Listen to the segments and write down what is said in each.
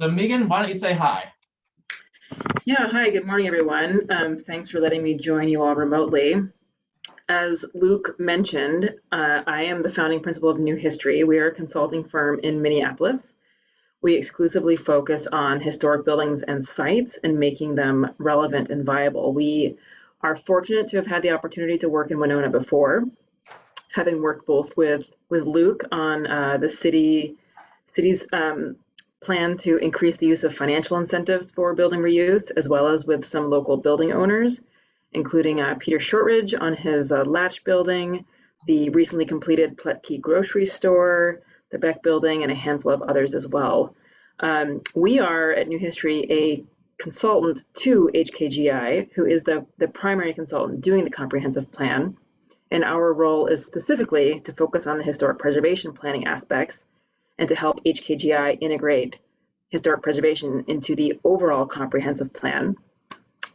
So Megan, why don't you say hi? Yeah, hi, good morning, everyone. Thanks for letting me join you all remotely. As Luke mentioned, I am the founding principal of New History. We are a consulting firm in Minneapolis. We exclusively focus on historic buildings and sites and making them relevant and viable. We are fortunate to have had the opportunity to work in Winona before, having worked both with Luke on the city's plan to increase the use of financial incentives for building reuse, as well as with some local building owners, including Peter Shortridge on his Latch building, the recently completed Pletke grocery store, the Beck building, and a handful of others as well. We are at New History a consultant to HKGI, who is the primary consultant doing the comprehensive plan. And our role is specifically to focus on the historic preservation planning aspects and to help HKGI integrate historic preservation into the overall comprehensive plan.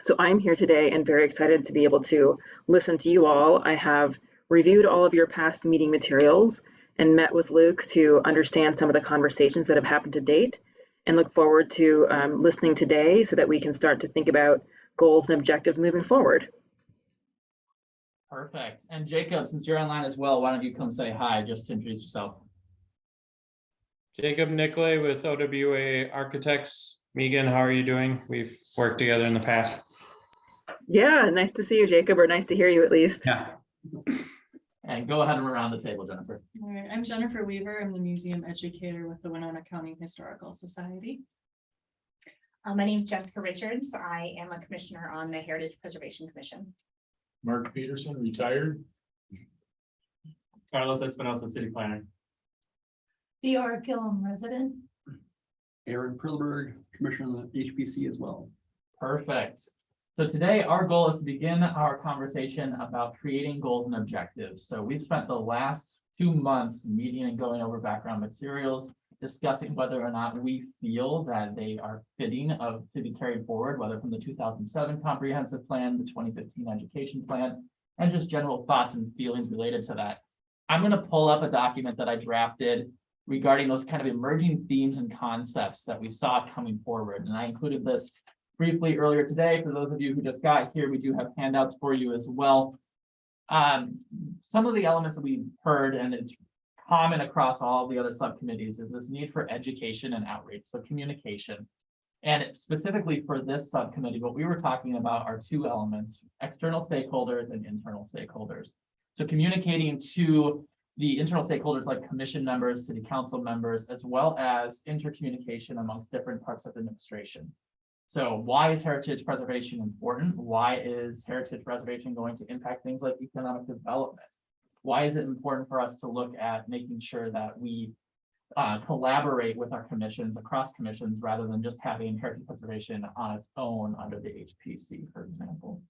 So I'm here today and very excited to be able to listen to you all. I have reviewed all of your past meeting materials and met with Luke to understand some of the conversations that have happened to date, and look forward to listening today so that we can start to think about goals and objectives moving forward. Perfect. And Jacob, since you're online as well, why don't you come say hi, just to introduce yourself. Jacob Nicolay with OWA Architects. Megan, how are you doing? We've worked together in the past. Yeah, nice to see you, Jacob, or nice to hear you at least. Yeah. And go ahead and around the table, Jennifer. All right, I'm Jennifer Weaver. I'm the museum educator with the Winona County Historical Society. My name is Jessica Richards. I am a commissioner on the Heritage Preservation Commission. Mark Peterson, retired. Carlos Espinosa, city planner. B.R. Gillum, resident. Aaron Prilberg, commissioner on the HPC as well. Perfect. So today our goal is to begin our conversation about creating goals and objectives. So we've spent the last 2 months meeting and going over background materials, discussing whether or not we feel that they are fitting to be carried forward, whether from the 2007 comprehensive plan, the 2015 education plan, and just general thoughts and feelings related to that. I'm going to pull up a document that I drafted regarding those kind of emerging themes and concepts that we saw coming forward. And I included this briefly earlier today. For those of you who just got here, we do have handouts for you as well. Some of the elements that we've heard, and it's common across all the other subcommittees, is this need for education and outreach, so communication. And specifically for this subcommittee, what we were talking about are 2 elements: external stakeholders and internal stakeholders. So communicating to the internal stakeholders like commission members, city council members, as well as intercommunication amongst different parts of administration. So why is heritage preservation important? Why is heritage preservation going to impact things like economic development? Why is it important for us to look at making sure that we collaborate with our commissions, across commissions, rather than just having heritage preservation on its own under the HPC, for example?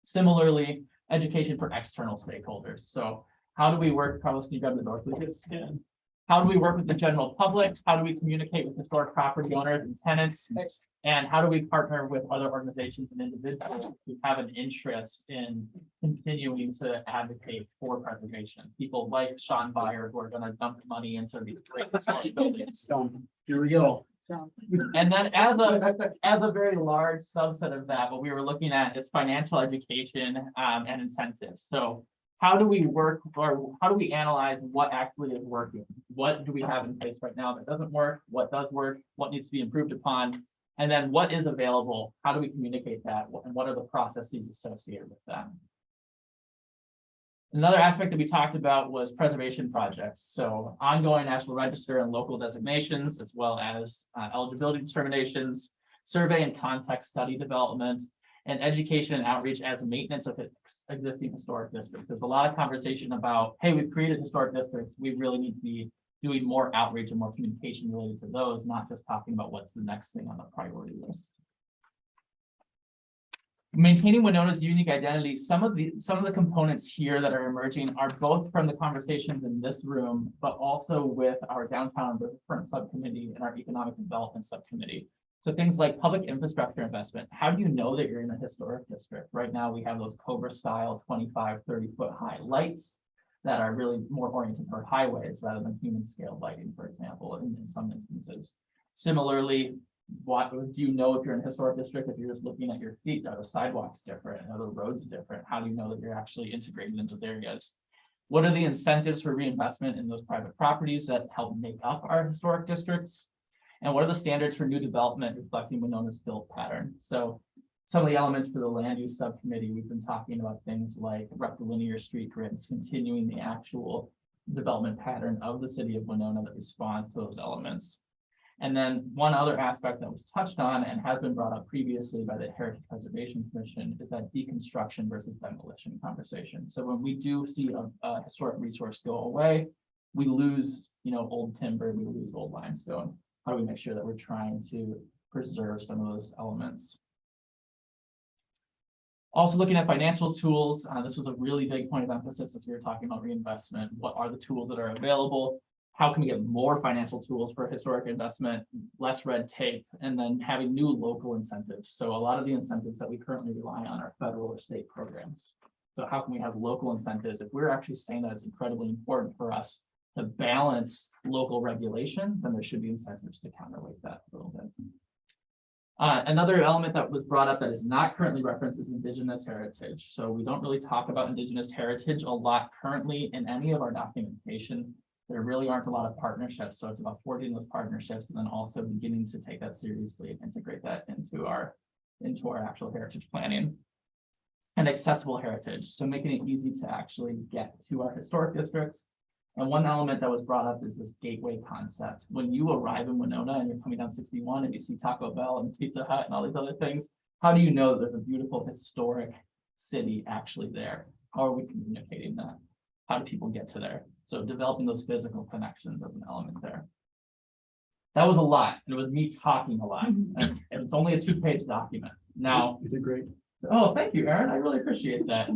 Similarly, education for external stakeholders. So how do we work? Carlos, can you grab the door, please? Yeah. How do we work with the general public? How do we communicate with historic property owners and tenants? And how do we partner with other organizations and individuals who have an interest in continuing to advocate for preservation? People like Sean Byer, who are going to dump money into these great historic buildings. Here we go. And then as a very large subset of that, what we were looking at is financial education and incentives. So how do we work, or how do we analyze what actually is working? What do we have in place right now that doesn't work? What does work? What needs to be improved upon? And then what is available? How do we communicate that? And what are the processes associated with that? Another aspect that we talked about was preservation projects. So ongoing National Register and local designations, as well as eligibility determinations, survey and context study development, and education and outreach as maintenance of existing historic districts. There's a lot of conversation about, hey, we've created historic districts. We really need to be doing more outreach and more communication related to those, not just talking about what's the next thing on the priority list. Maintaining Winona's unique identity. Some of the components here that are emerging are both from the conversations in this room, but also with our downtown riverfront subcommittee and our economic development subcommittee. So things like public infrastructure investment. How do you know that you're in a historic district? Right now, we have those Cobra style 25, 30-foot high lights that are really more oriented toward highways rather than human scale lighting, for example, in some instances. Similarly, what do you know if you're in a historic district, if you're just looking at your feet, are the sidewalks different, are the roads different? How do you know that you're actually integrated into the areas? What are the incentives for reinvestment in those private properties that help make up our historic districts? And what are the standards for new development reflecting Winona's built pattern? So some of the elements for the land use subcommittee, we've been talking about things like rectilinear street grids, continuing the actual development pattern of the city of Winona that responds to those elements. And then one other aspect that was touched on and has been brought up previously by the Heritage Preservation Commission is that deconstruction versus demolition conversation. So when we do see a historic resource go away, we lose, old timber, we lose old limestone. How do we make sure that we're trying to preserve some of those elements? Also looking at financial tools, this was a really big point of emphasis as we were talking about reinvestment. What are the tools that are available? How can we get more financial tools for historic investment, less red tape, and then having new local incentives? So a lot of the incentives that we currently rely on are federal or state programs. So how can we have local incentives? If we're actually saying that it's incredibly important for us to balance local regulation, then there should be incentives to counterweight that a little bit. Another element that was brought up that is not currently referenced is Indigenous heritage. So we don't really talk about Indigenous heritage a lot currently in any of our documentation. There really aren't a lot of partnerships. So it's about forging those partnerships and then also beginning to take that seriously and integrate that into our actual heritage planning. And accessible heritage. So making it easy to actually get to our historic districts. And one element that was brought up is this gateway concept. When you arrive in Winona and you're coming down 61 and you see Taco Bell and Pizza Hut and all these other things, how do you know that there's a beautiful historic city actually there? How are we communicating that? How do people get to there? So developing those physical connections as an element there. That was a lot. And it was me talking a lot. And it's only a 2-page document. Now, You did great. oh, thank you, Aaron. I really appreciate that.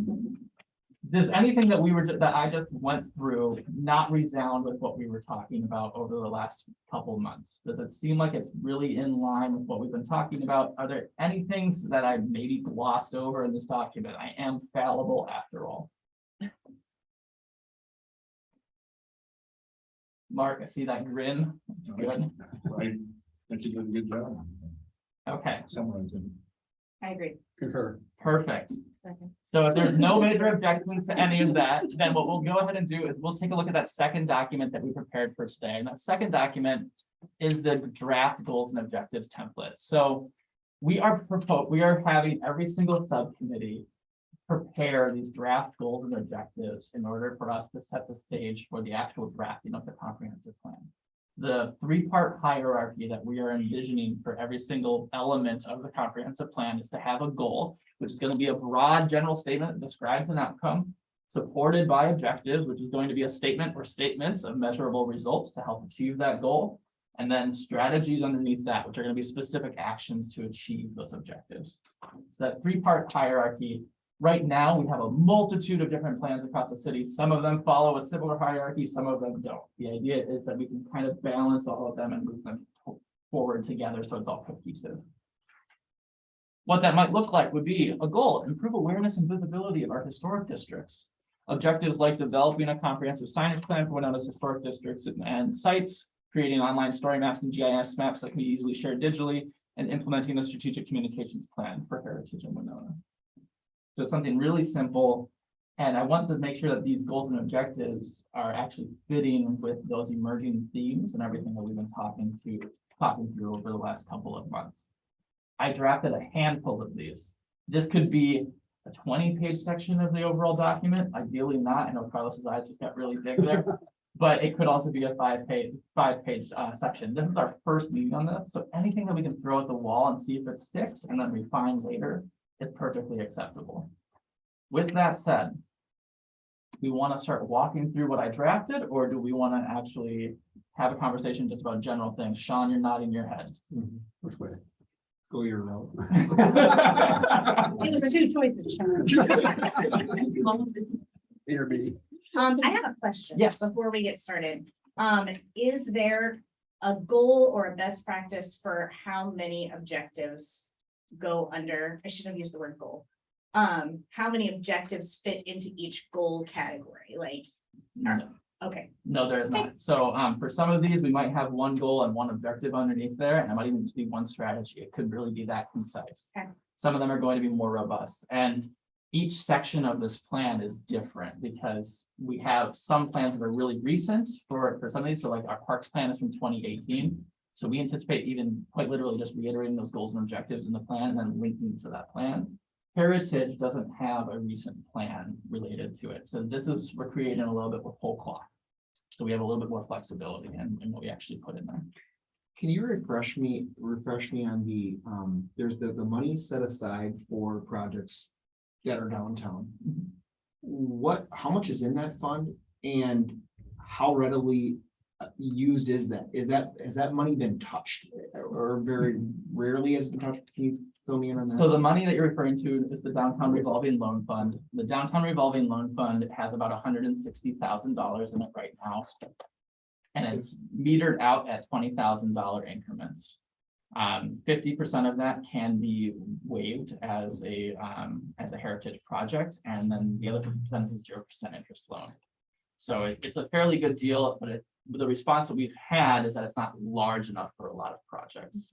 Does anything that I just went through not resound with what we were talking about over the last couple months? Does it seem like it's really in line with what we've been talking about? Are there any things that I maybe glossed over in this document? I am fallible after all. Mark, I see that grin. It's good. I think you did a good job Okay, summarizing. I agree. Concur. perfect. Second. So if there's no major objections to any of that, then what we'll go ahead and do is we'll take a look at that second document that we prepared for today. And that second document is the draft goals and objectives template. So we are having every single subcommittee prepare these draft goals and objectives in order for us to set the stage for the actual drafting of the comprehensive plan. The 3-part hierarchy that we are envisioning for every single element of the comprehensive plan is to have a goal, which is going to be a broad general statement that describes an outcome, supported by objectives, which is going to be a statement or statements of measurable results to help achieve that goal, and then strategies underneath that, which are going to be specific actions to achieve those objectives. So that 3-part hierarchy. Right now, we have a multitude of different plans across the city. Some of them follow a similar hierarchy, some of them don't. The idea is that we can kind of balance all of them and move them forward together so it's all cohesive. What that might look like would be a goal: improve awareness and visibility of our historic districts. Objectives like developing a comprehensive signage plan for Winona's historic districts and sites, creating online story maps and GIS maps that can be easily shared digitally, and implementing a strategic communications plan for heritage in Winona. So something really simple, and I want to make sure that these goals and objectives are actually fitting with those emerging themes and everything that we've been talking through over the last couple of months. I drafted a handful of these. This could be a 20-page section of the overall document, ideally not. I know Carlos's eyes just got really big there, but it could also be a 5-page section. This is our first meeting on this, so anything that we can throw at the wall and see if it sticks and then refine later is perfectly acceptable. With that said, we want to start walking through what I drafted, or do we want to actually have a conversation just about general things? Sean, you're nodding your head. Which way? Go your route. It was 2 choices, Sean. A or B. I have a question. Yes. Before we get started. Is there a goal or a best practice for how many objectives go under? I should have used the word goal. How many objectives fit into each goal category? Like, No. Okay, No, there is not. So for some of these, we might have one goal and one objective underneath there, and it might even just be one strategy. It could really be that concise. Okay. Some of them are going to be more robust, and each section of this plan is different because we have some plans that are really recent for some of these. So like our parks plan is from 2018. So we anticipate even quite literally just reiterating those goals and objectives in the plan and then linking to that plan. Heritage doesn't have a recent plan related to it. So we're creating a little bit with whole cloth. So we have a little bit more flexibility in what we actually put in there. Can you refresh me on the, there's the money set aside for projects that are downtown. How much is in that fund and how readily used is that? Has that money been touched or very rarely has it been touched? Can you fill me in on So that? the money that you're referring to is the downtown revolving loan fund. The downtown revolving loan fund has about $160,000 in it right now. And it's metered out at $20,000 increments. 50% of that can be waived as a heritage project, and then the other 50% is a 0% interest loan. So it's a fairly good deal, but the response that we've had is that it's not large enough for a lot of projects.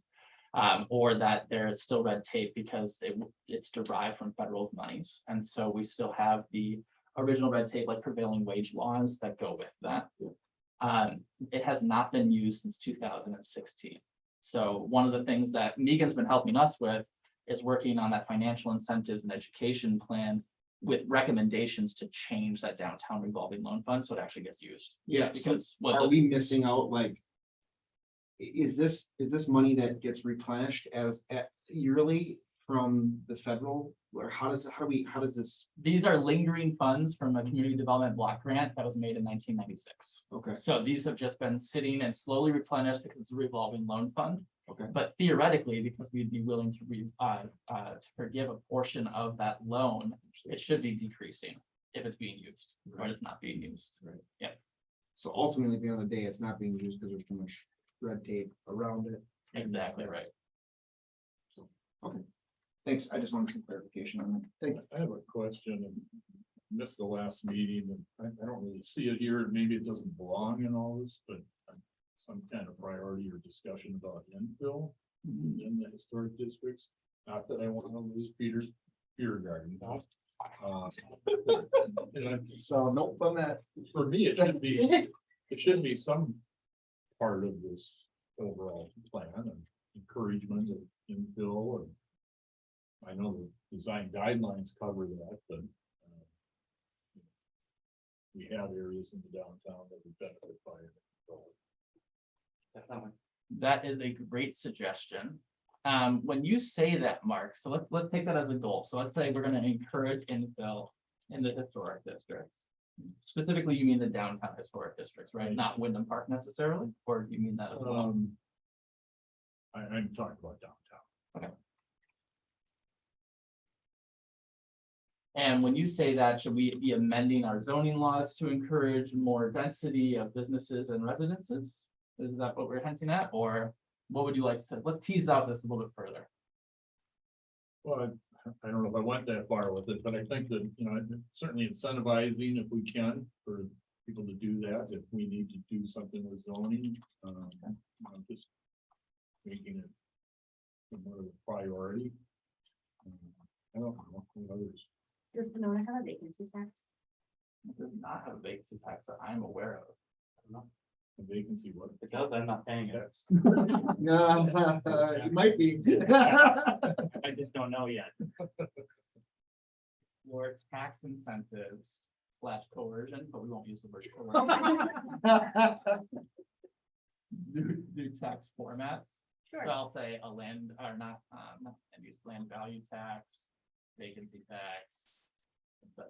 Or that there is still red tape because it's derived from federal monies. And so we still have the original red tape, like prevailing wage laws that go with that. It has not been used since 2016. So one of the things that Megan's been helping us with is working on that financial incentives and education plan with recommendations to change that downtown revolving loan fund so it actually gets used. Yeah, Because are we missing out, like, is this money that gets replenished yearly from the federal, or how does this? these are lingering funds from a community development block grant that was made in 1996. Okay, So these have just been sitting and slowly replenished because it's a revolving loan fund. okay, But theoretically, because we'd be willing to forgive a portion of that loan, it should be decreasing if it's being used, but it's not being used. so ultimately, at the end of the day, it's not being used because there's too much red tape around it. Exactly right. Okay, thanks, I just wanted some clarification on that. Thank you. I have a question and missed the last meeting and I don't really see it here. Maybe it doesn't belong in all this, but some kind of priority or discussion about infill in the historic districts. Not that I want to lose Peter's beer garden. So nope on that. For me, it should be some part of this overall plan and encouragement of infill, and I know the design guidelines cover that, but we have areas in the downtown that would benefit by it. That is a great suggestion. When you say that, Mark, so let's take that as a goal. So let's say we're going to encourage infill in the historic districts. Specifically, you mean the downtown historic districts, right? Not Wyndham Park necessarily, or do you mean that as well? I'm talking about downtown. And when you say that, should we be amending our zoning laws to encourage more density of businesses and residences? Is that what we're hinting at, or what would you like to, let's tease out this a little bit further. Well, I don't know if I went that far with it, but I think that, certainly incentivizing if we can for people to do that, if we need to do something with zoning, just making it more of a priority. I don't know what others. does Winona have a vacancy tax? It does not have a vacancy tax that I'm aware of. A vacancy, what? It does, I'm not paying it. Yes. No, it might be. I just don't know yet. Or tax incentives / coercion, but we won't use the word coercion. New tax formats. Sure. So I'll say a land or not land use land value tax, vacancy tax, etc.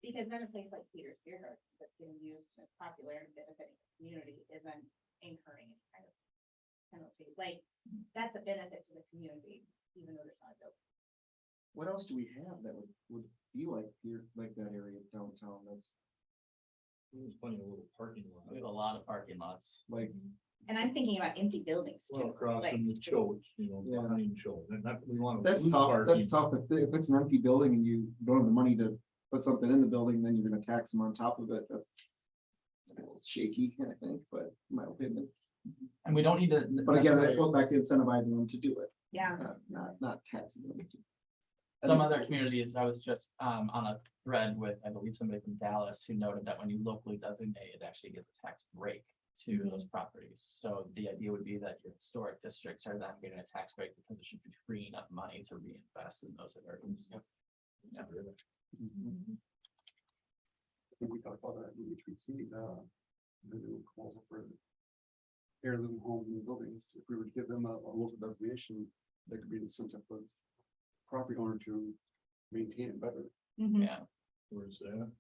Because then a place like Peter's Beer Garden that's getting used and is popular and benefiting the community isn't incurring any kind of penalty. Like, that's a benefit to the community, even though there's not a building. What else do we have that would be like here, like that area downtown? That's There's plenty of little parking lots. There's a lot of parking lots. like, And I'm thinking about empty buildings Well, too. across like- from the church, Yeah. behind church, and that we want to. that's tough. That's tough. If it's an empty building and you don't have the money to put something in the building, then you're gonna tax them on top of it. That's shaky, I think, but in my opinion. And we don't need to. But again, I necessarily- go back to incentivizing them to do it, Yeah. not taxing them. Some other communities, I was just on a thread with, I believe, somebody from Dallas who noted that when you locally designate, it actually gives a tax break to those properties. So the idea would be that your historic districts are then getting a tax break because it should be freeing up money to reinvest in those areas. Yeah. I think we talked about that in HPC, the new proposal for heirloom homes and buildings. If we were to give them a local designation, that could be an incentive for the property owner to maintain it better. Mhm. Yeah. Where's that?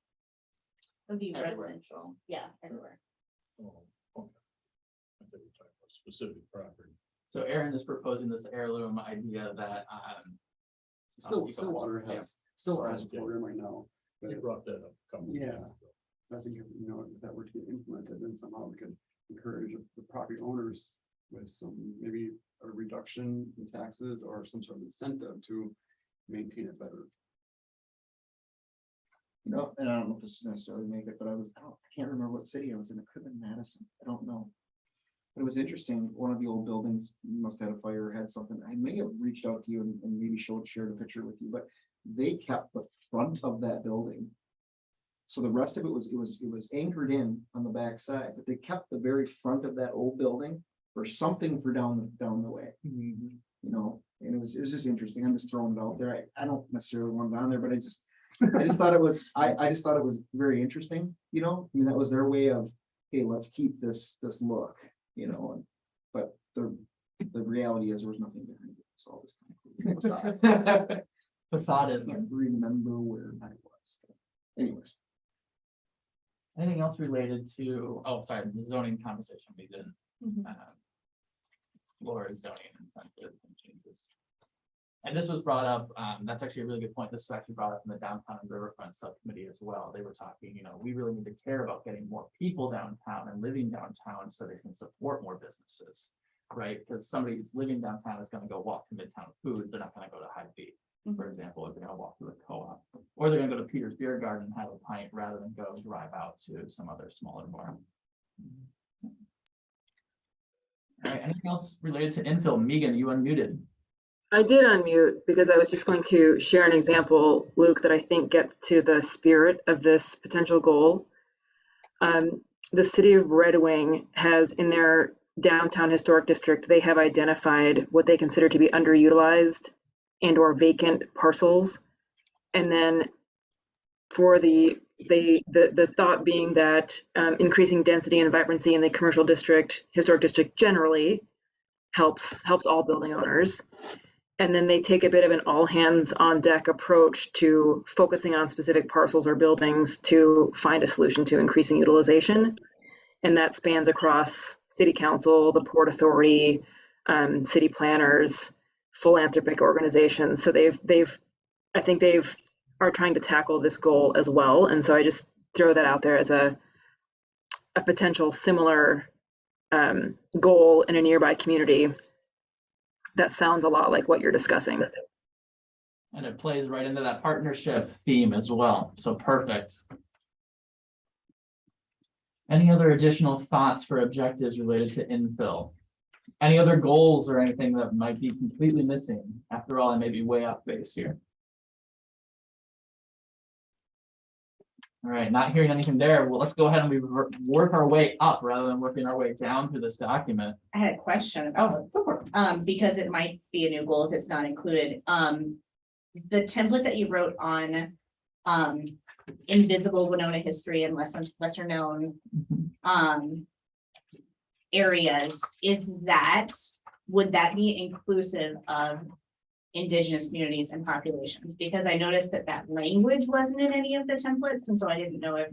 Would be Everywhere. residential, yeah, everywhere. Oh, okay. I think we're talking about specific property. So Aaron is proposing this heirloom idea that, Stillwater has a Okay. program right now. They But brought that up a couple of years Yeah. ago. I think, if that were to get implemented, then somehow we could encourage the property owners with some, maybe a reduction in taxes or some sort of incentive to maintain it better. And I don't know if this is necessarily make it, but I can't remember what city I was in. It could have been Madison. I don't know. It was interesting. One of the old buildings must have had a fire or had something. I may have reached out to you and maybe shared a picture with you, but they kept the front of that building. So the rest of it was anchored in on the back side, but they kept the very front of that old building for something for down the way. And it was just interesting. I'm just throwing it out there. I don't necessarily want it on there, but I just thought it was, I just thought it was very interesting, I mean, that was their way of, hey, let's keep this look, but the reality is there was nothing behind it. It's all this kind of facade. facade I is. can't remember where I was. But anyways, Anything else related to, oh, sorry, the zoning conversation we did. Mhm. Lower zoning incentives and changes. And this was brought up, that's actually a really good point. This was actually brought up in the downtown and riverfront subcommittee as well. They were talking, we really need to care about getting more people downtown and living downtown so they can support more businesses. Right? Because somebody who's living downtown is gonna go walk to Midtown Foods, they're not gonna go to Hy-Vee, for example, if they're gonna walk to the co-op. Or they're gonna go to Peter's Beer Garden and have a pint rather than go drive out to some other smaller bar. All right, anything else related to infill? Megan, you unmuted. I did unmute because I was just going to share an example, Luke, that I think gets to the spirit of this potential goal. The city of Red Wing has in their downtown historic district, they have identified what they consider to be underutilized and or vacant parcels. And then for the thought being that increasing density and vibrancy in the commercial district, historic district generally helps all building owners. And then they take a bit of an all hands on deck approach to focusing on specific parcels or buildings to find a solution to increasing utilization. And that spans across city council, the Port Authority, city planners, philanthropic organizations. So I think they are trying to tackle this goal as well. And so I just throw that out there as a potential similar goal in a nearby community. That sounds a lot like what you're discussing. And it plays right into that partnership theme as well. So perfect. Any other additional thoughts for objectives related to infill? Any other goals or anything that might be completely missing? After all, I may be way off base here. All right, not hearing anything there. Well, let's go ahead and we work our way up rather than working our way down through this document. I had a question about, because it might be a new goal if it's not included. The template that you wrote on, invisible Winona history and lesser known, areas, would that be inclusive of Indigenous communities and populations? Because I noticed that language wasn't in any of the templates, and so I didn't know if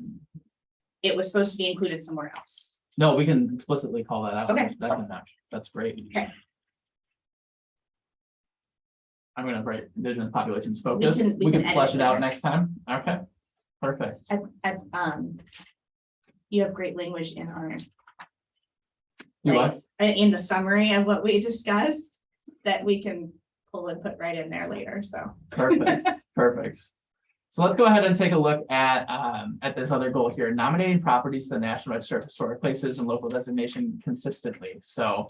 it was supposed to be included somewhere else. No, we can explicitly call that out. Okay. That can match. That's great. Okay. I'm gonna write Indigenous populations focus. we We can can flesh edit it out later. next time. Okay, perfect. You have great language in our, You like, what? in the summary of what we discussed that we can pull and put right in there later, so. Perfect, perfect. So let's go ahead and take a look at this other goal here, nominating properties to the National Register of Historic Places and local designation consistently. So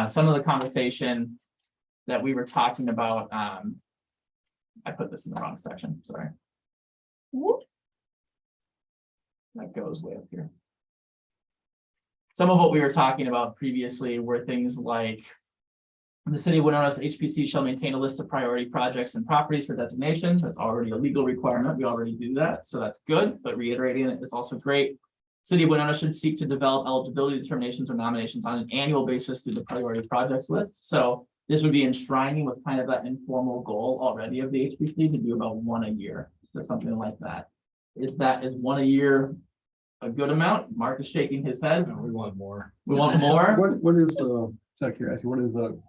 some of the conversation that we were talking about, I put this in the wrong section, sorry. That goes way up here. Some of what we were talking about previously were things like the city of Winona's HPC shall maintain a list of priority projects and properties for designation. That's already a legal requirement. We already do that, so that's good, but reiterating it is also great. City of Winona should seek to develop eligibility determinations or nominations on an annual basis through the priority projects list. So this would be enshrining with kind of that informal goal already of the HPC to do about one a year, or something like that. Is one a year a good amount? Mark is shaking his head. No, we want more. We want more. What is the, check here, what is the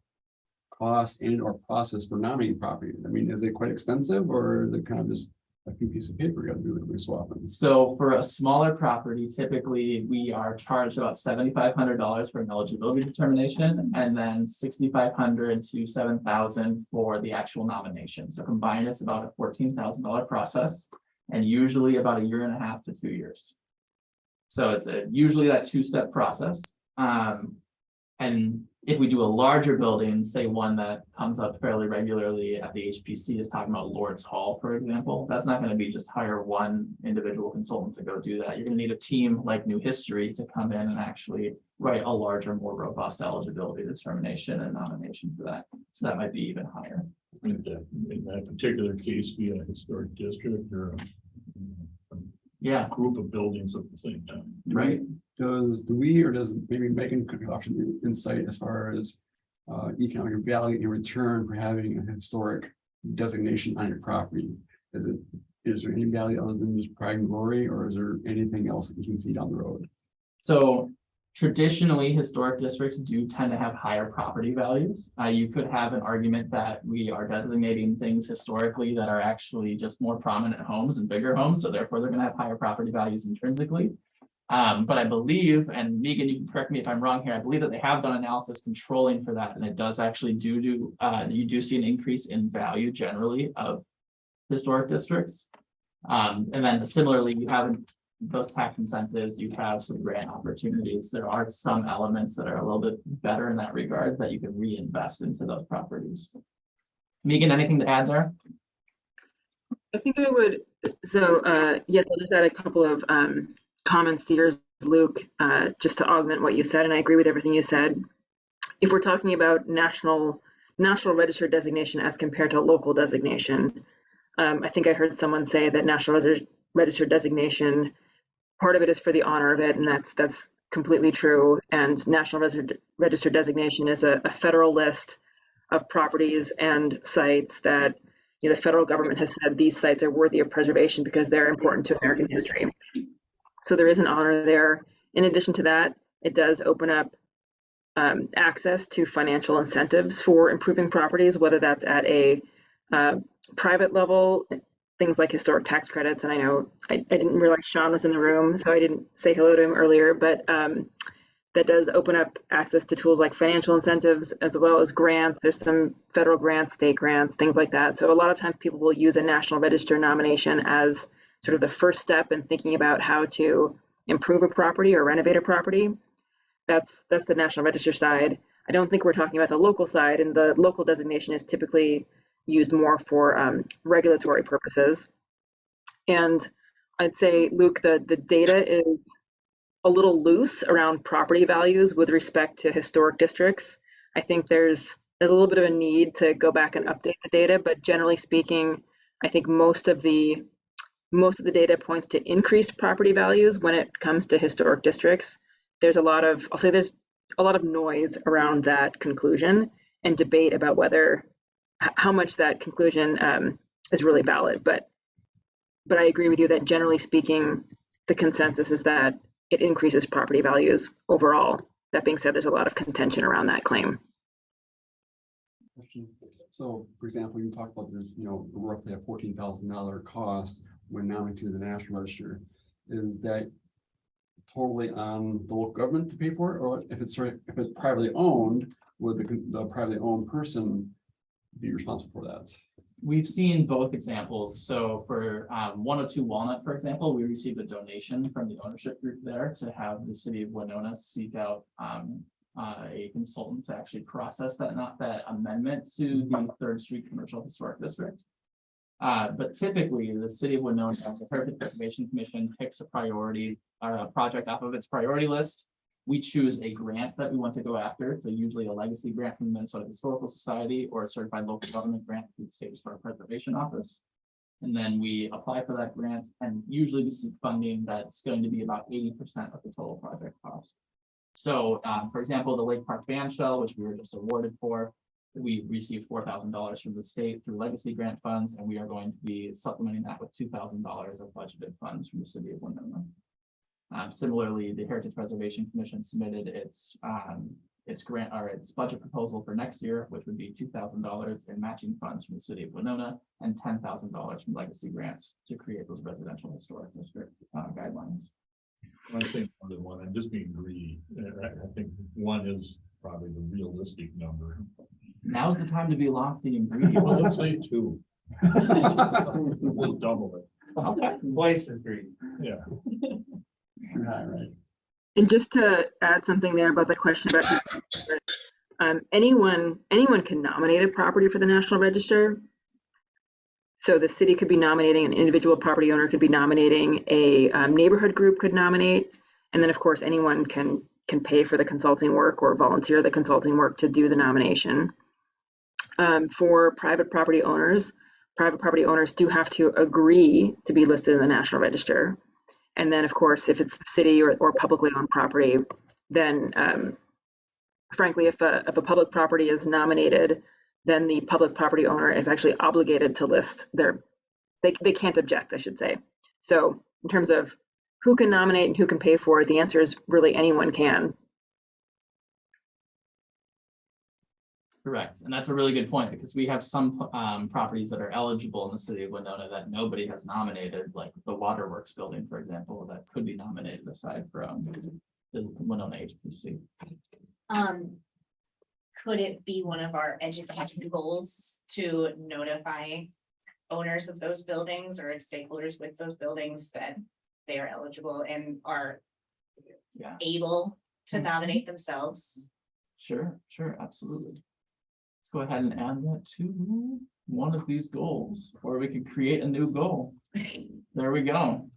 cost and or process for nominating property? I mean, is it quite extensive or is it kind of just a few pieces of paper you gotta do every so often? So for a smaller property, typically we are charged about $7,500 for an eligibility determination and then $6,500 to $7,000 for the actual nomination. So combined, it's about a $14,000 process and usually about 1.5 to 2 years. So it's usually that two-step process. And if we do a larger building, say one that comes up fairly regularly at the HPC is talking about Lord's Hall, for example, that's not going to be just hire one individual consultant to go do that. You're going to need a team like New History to come in and actually write a larger, more robust eligibility determination and nomination for that. So that might be even higher. In that particular case, be a historic district or Yeah, a group of buildings at the same time. right. Does maybe Megan could offer the insight as far as economic value in return for having a historic designation on your property? Is there any value other than just pride and glory, or is there anything else that you can see down the road? So traditionally, historic districts do tend to have higher property values. You could have an argument that we are designating things historically that are actually just more prominent homes and bigger homes, so therefore they're going to have higher property values intrinsically. But I believe, and Megan, you can correct me if I'm wrong here, I believe that they have done analysis controlling for that, and it does actually you do see an increase in value generally of historic districts. And then similarly, you have those tax incentives, you have some grant opportunities. There are some elements that are a little bit better in that regard that you can reinvest into those properties. Megan, anything to add there? I think I would, so yes, I'll just add a couple of comments to yours, Luke, just to augment what you said, and I agree with everything you said. If we're talking about national register designation as compared to local designation, I think I heard someone say that national register designation, part of it is for the honor of it, and that's completely true. And national register designation is a federal list of properties and sites that the federal government has said these sites are worthy of preservation because they're important to American history. So there is an honor there. In addition to that, it does open up access to financial incentives for improving properties, whether that's at a private level, things like historic tax credits. And I know I didn't realize Sean was in the room, so I didn't say hello to him earlier, but that does open up access to tools like financial incentives as well as grants. There's some federal grants, state grants, things like that. So a lot of times people will use a National Register nomination as sort of the first step in thinking about how to improve a property or renovate a property. That's the National Register side. I don't think we're talking about the local side, and the local designation is typically used more for regulatory purposes. And I'd say, Luke, the data is a little loose around property values with respect to historic districts. I think there's a little bit of a need to go back and update the data, but generally speaking, I think most of the data points to increased property values when it comes to historic districts. There's a lot of noise around that conclusion and debate about how much that conclusion is really valid. But I agree with you that generally speaking, the consensus is that it increases property values overall. That being said, there's a lot of contention around that claim. So, for example, you talked about there's roughly a $14,000 cost when nominating to the National Register. Is that totally on the local government to pay for it, or if it's privately owned, would the privately owned person be responsible for that? we've seen both examples. So for 102 Walnut, for example, we received a donation from the ownership group there to have the city of Winona seek out a consultant to actually process that, not that amendment to the 3rd Street Commercial Historic District. But typically, the city of Winona, the Heritage Preservation Commission picks a project off of its priority list. We choose a grant that we want to go after, so usually a legacy grant from the Minnesota Historical Society or a certified local government grant from the State Historic Preservation Office. And then we apply for that grant, and usually we seek funding that's going to be about 80% of the total project cost. So, for example, the Lake Park Bandshell, which we were just awarded for, we received $4,000 from the state through legacy grant funds, and we are going to be supplementing that with $2,000 of budgeted funds from the city of Winona. Similarly, the Heritage Preservation Commission submitted its grant or its budget proposal for next year, which would be $2,000 in matching funds from the city of Winona and $10,000 from legacy grants to create those residential historic district guidelines. I think more than one, I'm just being greedy. I think one is probably the realistic number. Now's the time to be lofty and greedy. Well, let's say 2. We'll double it. Okay. Twice as great. Yeah. Right. And just to add something there about the question about anyone can nominate a property for the National Register. So the city could be nominating, an individual property owner could be nominating, a neighborhood group could nominate, and then of course anyone can pay for the consulting work or volunteer the consulting work to do the nomination. For private property owners do have to agree to be listed in the National Register. And then, of course, if it's the city or publicly owned property, then frankly, if a public property is nominated, then the public property owner is actually obligated to list they can't object, I should say. So in terms of who can nominate and who can pay for it, the answer is really anyone can. Correct, and that's a really good point because we have some properties that are eligible in the city of Winona that nobody has nominated, like the Waterworks building, for example, that could be nominated aside from the Winona HPC. Could it be one of our education goals to notify owners of those buildings or stakeholders with those buildings that they are eligible and are able to nominate themselves? Sure, absolutely. Let's go ahead and add that to one of these goals, or we can create a new goal. There we go.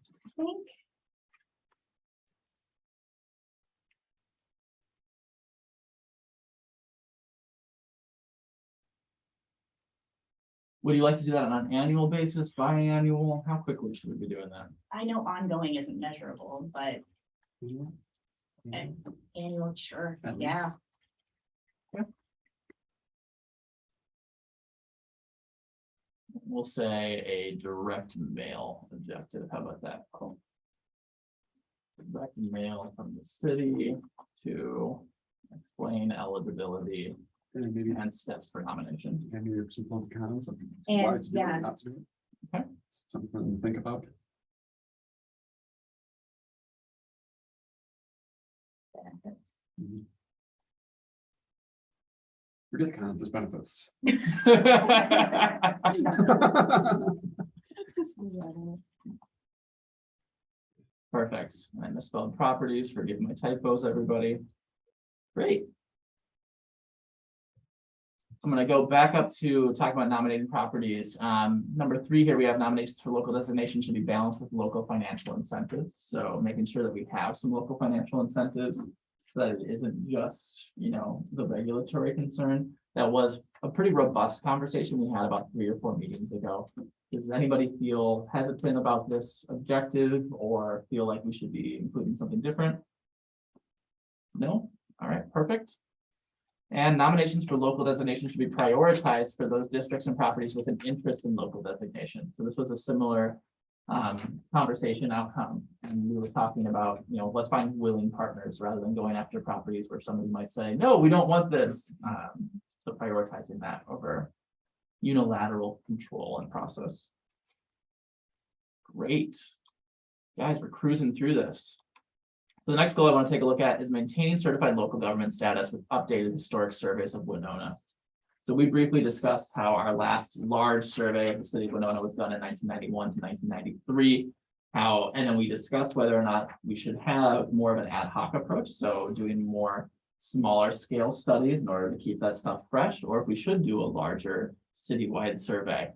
Would you like to do that on an annual basis, biannual? How quickly should we be doing that? I know ongoing isn't measurable, but annual, sure, At yeah. We'll say a direct mail objective. How about that? Cool. Direct mail from the city to explain eligibility And maybe and steps for nomination. maybe some public comments of And, why it's doing yeah. it, not to do it. Okay. Something to think about. Forget the cons, just benefits. Perfect. I misspelled properties. Forgive my typos, everybody. Great. I'm going to go back up to talk about nominating properties. Number 3 here, we have nominations for local designation should be balanced with local financial incentives. So making sure that we have some local financial incentives so that it isn't just, the regulatory concern. That was a pretty robust conversation we had about 3 or 4 meetings ago. Does anybody feel hesitant about this objective or feel like we should be including something different? No? All right, perfect. And nominations for local designation should be prioritized for those districts and properties with an interest in local designation. So this was a similar conversation outcome. And we were talking about, let's find willing partners rather than going after properties where somebody might say, no, we don't want this. So prioritizing that over unilateral control and process. Great. Guys, we're cruising through this. So the next goal I want to take a look at is maintaining certified local government status with updated historic surveys of Winona. So we briefly discussed how our last large survey of the city of Winona was done in 1991 to 1993. And then we discussed whether or not we should have more of an ad hoc approach, so doing more smaller scale studies in order to keep that stuff fresh, or if we should do a larger citywide survey.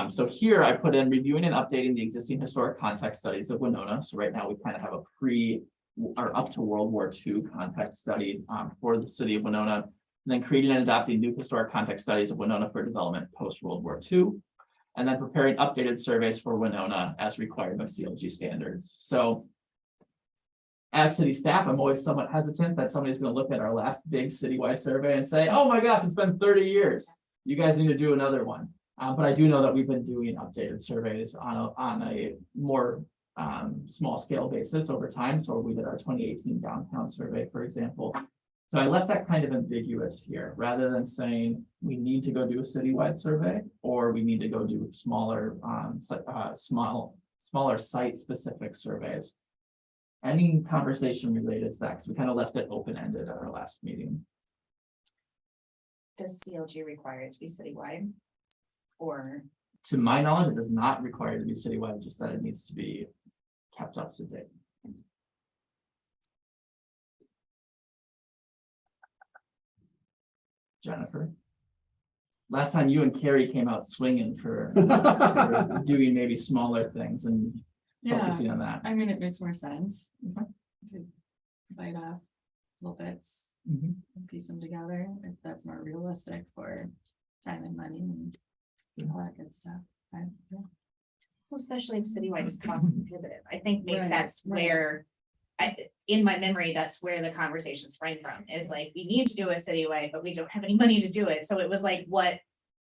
So here I put in reviewing and updating the existing historic context studies of Winona. So right now we kind of have a or up to World War II context study for the city of Winona, and then creating and adopting new historic context studies of Winona for development post-World War II, and then preparing updated surveys for Winona as required by CLG standards. So as city staff, I'm always somewhat hesitant that somebody's going to look at our last big citywide survey and say, oh my gosh, it's been 30 years. You guys need to do another one. But I do know that we've been doing updated surveys on a more small scale basis over time. So we did our 2018 downtown survey, for example. So I left that kind of ambiguous here, rather than saying we need to go do a citywide survey, or we need to go do smaller site specific surveys. Any conversation related to that, because we kind of left it open-ended at our last meeting. Does CLG require it to be citywide? Or To my knowledge, it does not require it to be citywide, just that it needs to be kept up to date. Jennifer, last time you and Carrie came out swinging for doing maybe smaller things and Yeah, focusing on that. I mean, it makes more sense to bite off little bits Mhm. and piece them together if that's more realistic for time and money and all that good stuff. Right? Yeah. well, especially if citywide is cost prohibitive. I think maybe Right, that's right. where, in my memory, that's where the conversation sprang from, is like, we need to do a citywide, but we don't have any money to do it. So it was like, what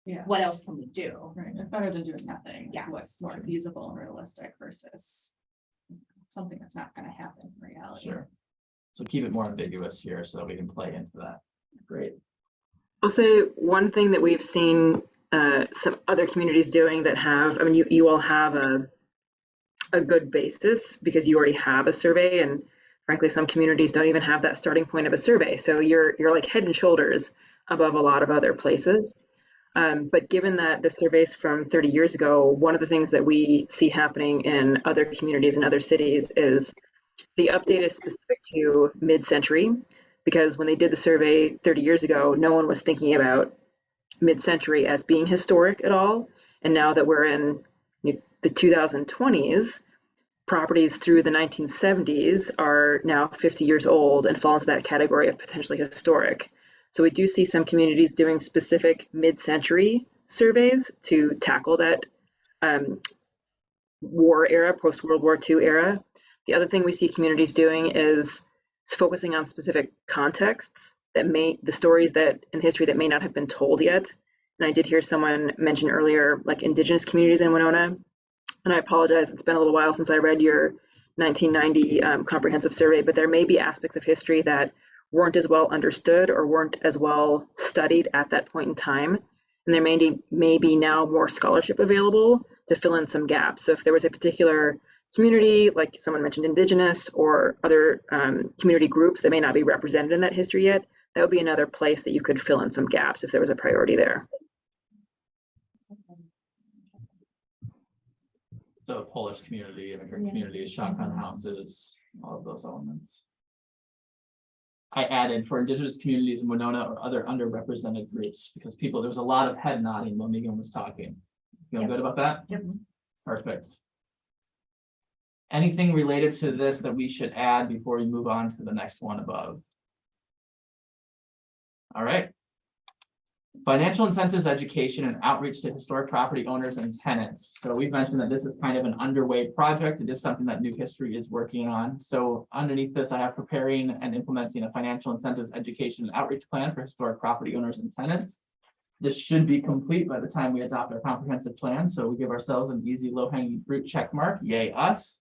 Yeah, else can we do? right. It's better than doing nothing. Yeah. What's more feasible and realistic versus something that's not gonna happen in reality. Sure. So keep it more ambiguous here so that we can play into that. Great. I'll say one thing that we've seen some other communities doing that have, I mean, you all have a good basis because you already have a survey, and frankly, some communities don't even have that starting point of a survey. So you're like head and shoulders above a lot of other places. But given that the surveys from 30 years ago, one of the things that we see happening in other communities and other cities is the update is specific to mid-century, because when they did the survey 30 years ago, no one was thinking about mid-century as being historic at all. And now that we're in the 2020s, properties through the 1970s are now 50 years old and fall into that category of potentially historic. So we do see some communities doing specific mid-century surveys to tackle that war era, post-World War II era. The other thing we see communities doing is focusing on specific contexts that the stories that in history that may not have been told yet. And I did hear someone mention earlier, like Indigenous communities in Winona. And I apologize, it's been a little while since I read your 1990 comprehensive survey, but there may be aspects of history that weren't as well understood or weren't as well studied at that point in time. And there may be now more scholarship available to fill in some gaps. So if there was a particular community, like someone mentioned Indigenous or other community groups that may not be represented in that history yet, that would be another place that you could fill in some gaps if there was a priority there. The Polish community, immigrant communities, shotgun houses, all of those elements. I added for Indigenous communities in Winona or other underrepresented groups, because there was a lot of head nodding when Megan was talking. Feel Yep. good about that? Yep. Perfect. Anything related to this that we should add before we move on to the next one above? All right. Financial incentives, education, and outreach to historic property owners and tenants. So we've mentioned that this is kind of an underway project. It is something that New History is working on. So underneath this, I have preparing and implementing a financial incentives, education, and outreach plan for historic property owners and tenants. This should be complete by the time we adopt our comprehensive plan. So we give ourselves an easy low-hanging fruit check mark. Yay, us.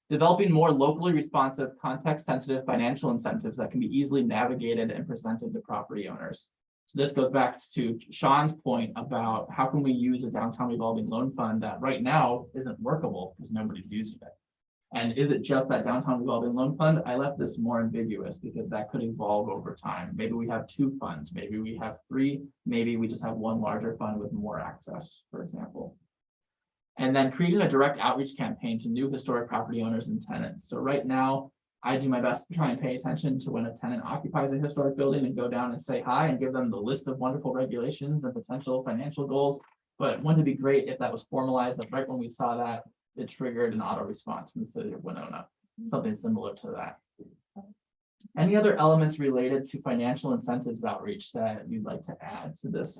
Developing more locally responsive, context-sensitive financial incentives that can be easily navigated and presented to property owners. So this goes back to Sean's point about how can we use a downtown revolving loan fund that right now isn't workable because nobody's using it. And is it just that downtown revolving loan fund? I left this more ambiguous because that could evolve over time. Maybe we have 2 funds, maybe we have 3, maybe we just have one larger fund with more access, for example. And then creating a direct outreach campaign to new historic property owners and tenants. So right now, I do my best to try and pay attention to when a tenant occupies a historic building and go down and say hi and give them the list of wonderful regulations and potential financial goals. But wouldn't it be great if that was formalized, that right when we saw that, it triggered an auto response from the city of Winona, something similar to that. Any other elements related to financial incentives outreach that you'd like to add to this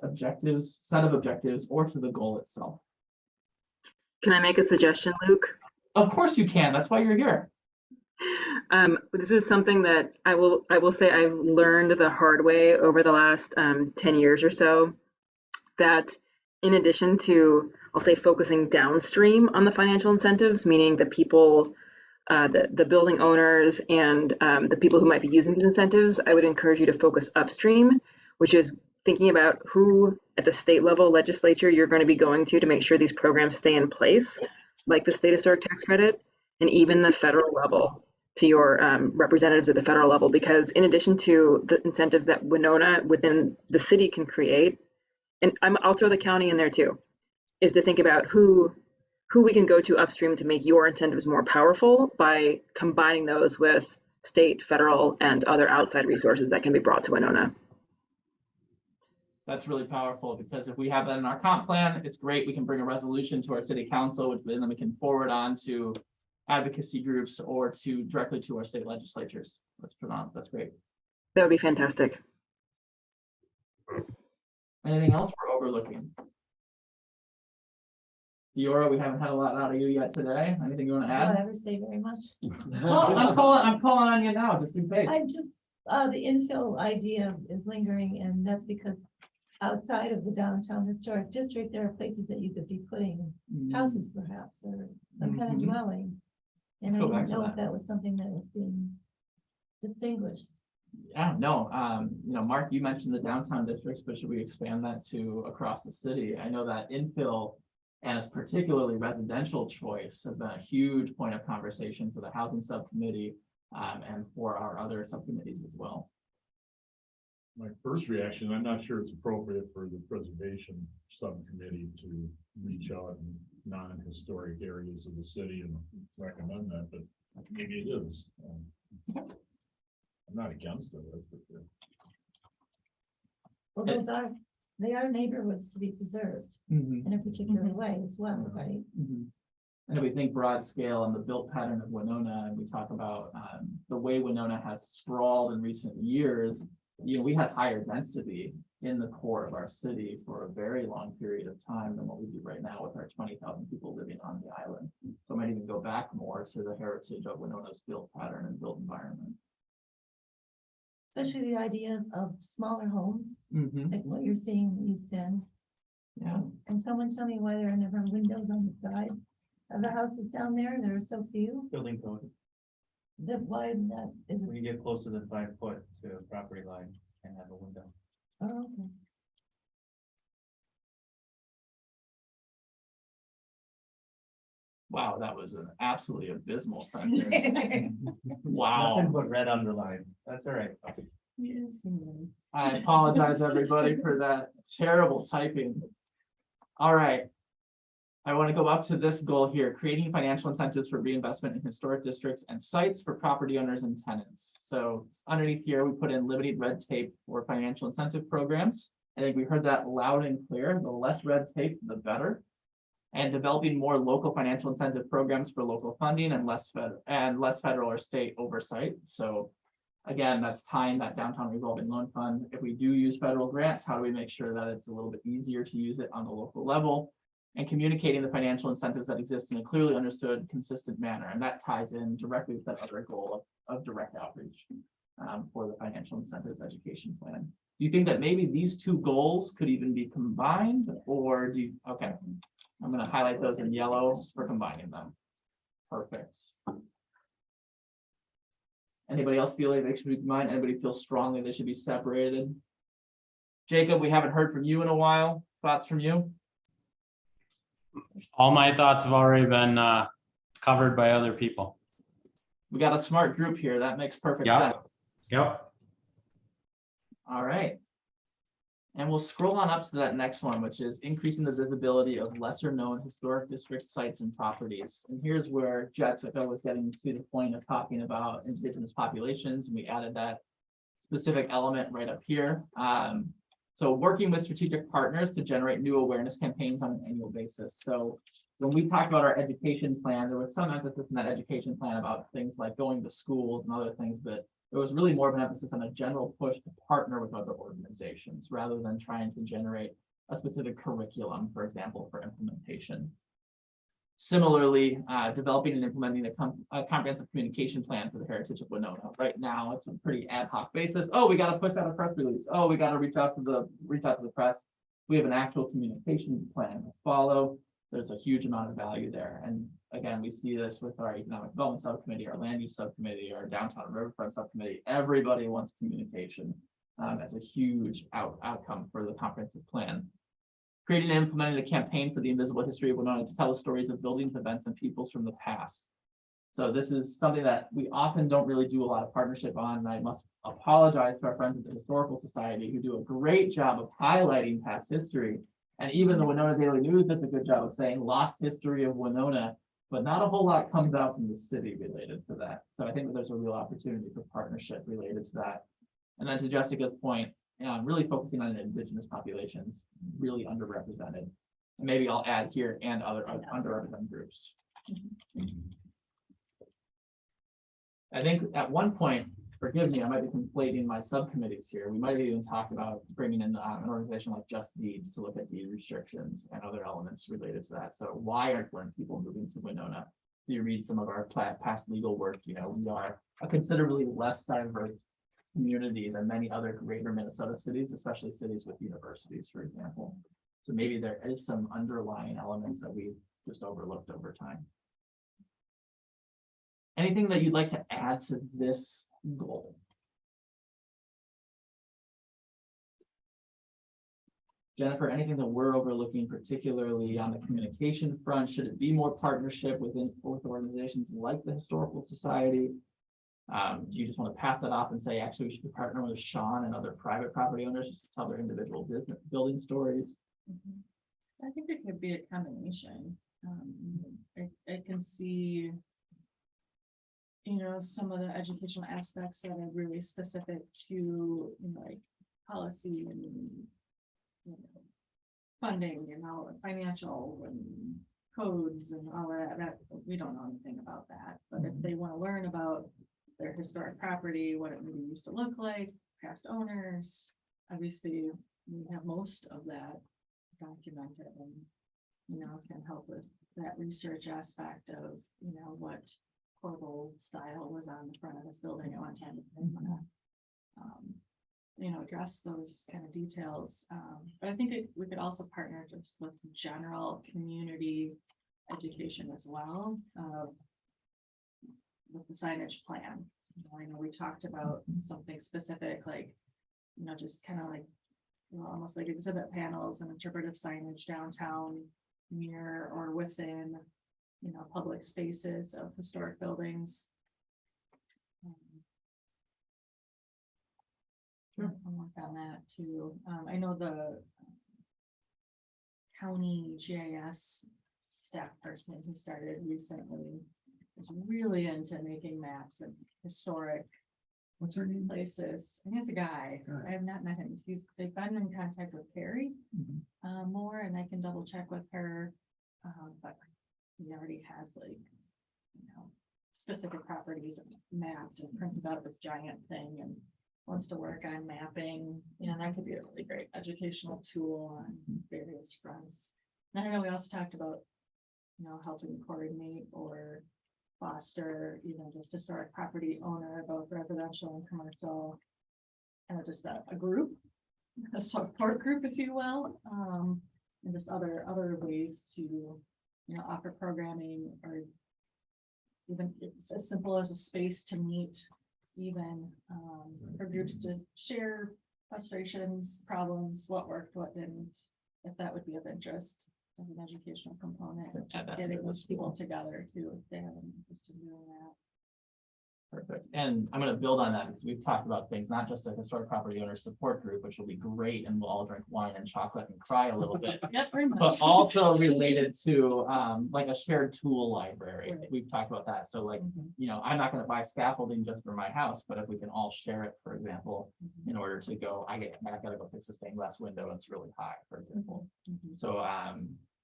set of objectives or to the goal itself? Can I make a suggestion, Luke? Of course you can, that's why you're here. This is something that I will say I've learned the hard way over the last 10 years or so, that in addition to, I'll say, focusing downstream on the financial incentives, meaning the people, the building owners and the people who might be using these incentives, I would encourage you to focus upstream, which is thinking about who at the state level legislature you're going to be going to make sure these programs stay in place, like the state historic tax credit, and even the federal level to your representatives at the federal level, because in addition to the incentives that Winona within the city can create, and I'll throw the county in there too, is to think about who we can go to upstream to make your incentives more powerful by combining those with state, federal, and other outside resources that can be brought to Winona. That's really powerful because if we have that in our comp plan, it's great. We can bring a resolution to our city council, which then we can forward on to advocacy groups or to directly to our state legislatures. That's great. That would be fantastic. Anything else we're overlooking? Eora, we haven't had a lot out of you yet today. Anything you want to I don't add? ever say very much. Well, I'm calling on you now, just in case. I'm just, the infill idea is lingering, and that's because outside of the downtown historic district, there are places that you could be putting houses perhaps, or some kind of Mhm. dwelling. And I Let's go back didn't to know if that. that was something that was being distinguished. Yeah, no, Mark, you mentioned the downtown districts, but should we expand that to across the city? I know that infill and it's particularly residential choice has been a huge point of conversation for the housing subcommittee and for our other subcommittees as well. My first reaction, I'm not sure it's appropriate for the preservation subcommittee to reach out in non-historic areas of the city and recommend that, but maybe it is. I'm not against it. That's for sure. Well, they are neighborhoods to be preserved in a particular way as well, right? And if we think broad scale on the built pattern of Winona, and we talk about the way Winona has sprawled in recent years, we had higher density in the core of our city for a very long period of time than what we do right now with our 20,000 people living on the island. So I might even go back more to the heritage of Winona's built pattern and built environment. Especially the idea of smaller homes, Mm-hmm. like what you're seeing in East End. Yeah. And someone tell me why there are never windows on the side of the houses down there. There are so few. Building code, That why that is. when you get closer than 5 foot to a property line and have a window. Oh, okay. Wow, that was an absolutely abysmal sentence. Wow. Nothing but red underlines, that's all right. Yes, you I apologize, everybody, for that terrible typing. All right. I want to go up to this goal here, creating financial incentives for reinvestment in historic districts and sites for property owners and tenants. So underneath here, we put in limited red tape for financial incentive programs. I think we heard that loud and clear. The less red tape, the better. And developing more local financial incentive programs for local funding and less federal or state oversight. So again, that's tying that downtown revolving loan fund. If we do use federal grants, how do we make sure that it's a little bit easier to use it on the local level? And communicating the financial incentives that exist in a clearly understood, consistent manner. And that ties in directly with that other goal of direct outreach for the financial incentives education plan. Do you think that maybe these two goals could even be combined, or do you, okay. I'm going to highlight those in yellow for combining them. Perfect. Anybody else feel like they should be combined? Anybody feel strongly they should be separated? Jacob, we haven't heard from you in a while. Thoughts from you? All my thoughts have already been covered by other people. We got a smart group here. That makes perfect Yeah. sense. Yep. All right. And we'll scroll on up to that next one, which is increasing the visibility of lesser known historic district sites and properties. And here's where Jessica was getting to the point of talking about Indigenous populations, and we added that specific element right up here. So working with strategic partners to generate new awareness campaigns on an annual basis. So when we talked about our education plan, there was some emphasis in that education plan about things like going to schools and other things, but there was really more of an emphasis on a general push to partner with other organizations rather than trying to generate a specific curriculum, for example, for implementation. Similarly, developing and implementing a comprehensive communication plan for the heritage of Winona. Right now, it's a pretty ad hoc basis. Oh, we got to push out a press release. Oh, we got to reach out to the press. We have an actual communication plan to follow. There's a huge amount of value there. And again, we see this with our economic development subcommittee, our land use subcommittee, our downtown riverfront subcommittee. Everybody wants communication. That's a huge outcome for the comprehensive plan. Creating and implementing a campaign for the invisible history of Winona to tell the stories of buildings, events, and peoples from the past. So this is something that we often don't really do a lot of partnership on. And I must apologize to our friends at the Historical Society who do a great job of highlighting past history. And even the Winona Daily News does a good job of saying lost history of Winona, but not a whole lot comes out from the city related to that. So I think that there's a real opportunity for partnership related to that. And then to Jessica's point, really focusing on Indigenous populations, really underrepresented. And maybe I'll add here and other underrepresented groups. I think at one point, forgive me, I might be conflating my subcommittees here. We might have even talked about bringing in an organization like Just Deeds to look at deed restrictions and other elements related to that. So why aren't people moving to Winona? If you read some of our past legal work, we are a considerably less diverse community than many other greater Minnesota cities, especially cities with universities, for example. So maybe there is some underlying elements that we've just overlooked over time. Anything that you'd like to add to this goal? Jennifer, anything that we're overlooking, particularly on the communication front? Should it be more partnership with organizations like the Historical Society? Do you just want to pass that off and say, actually, we should partner with Sean and other private property owners just to tell their individual building stories? I think it could be a combination. I can see, some of the educational aspects that are really specific to like policy and funding and all the financial and codes and all of that we don't know anything about that. But if they want to learn about their historic property, what it maybe used to look like, past owners, obviously we have most of that documented and can help with that research aspect of what Corbel style was on the front of this building at one time. Address those kind of details. But I think we could also partner just with general community education as well. With the signage plan. I know we talked about something specific, like, just kind of like, almost like exhibit panels and interpretive signage downtown, near or within, public spaces of historic buildings. Sure. I'll work on that too. I know the county GIS staff person who started recently is really into making maps of historic places. I think it's a guy. I have not met him. They've been in contact with Perry more, and I can double check with her. But he already has specific properties mapped and printed out this giant thing and wants to work on mapping. That could be a really great educational tool on various fronts. And I know we also talked about, helping coordinate or foster even just historic property owner, both residential and commercial, kind of just a group, a support group, if you will, and just other ways to offer programming, or even it's as simple as a space to meet, even for groups to share frustrations, problems, what worked, what didn't, if that would be of interest. As an educational component, just getting those people together too, if they have an interest in doing that. Perfect. And I'm gonna build on that because we've talked about things, not just a historic property owner support group, which will be great and we'll all drink wine and chocolate and cry a little bit. Yep, very much. But also related to like a shared tool library. Right. We've talked about that. So like, Mhm, you know, I'm not gonna buy scaffolding just for my house, but if we can all share it, for example, mhm, in order to go, I gotta go fix a stained glass window, and it's really high, for example. mhm. So,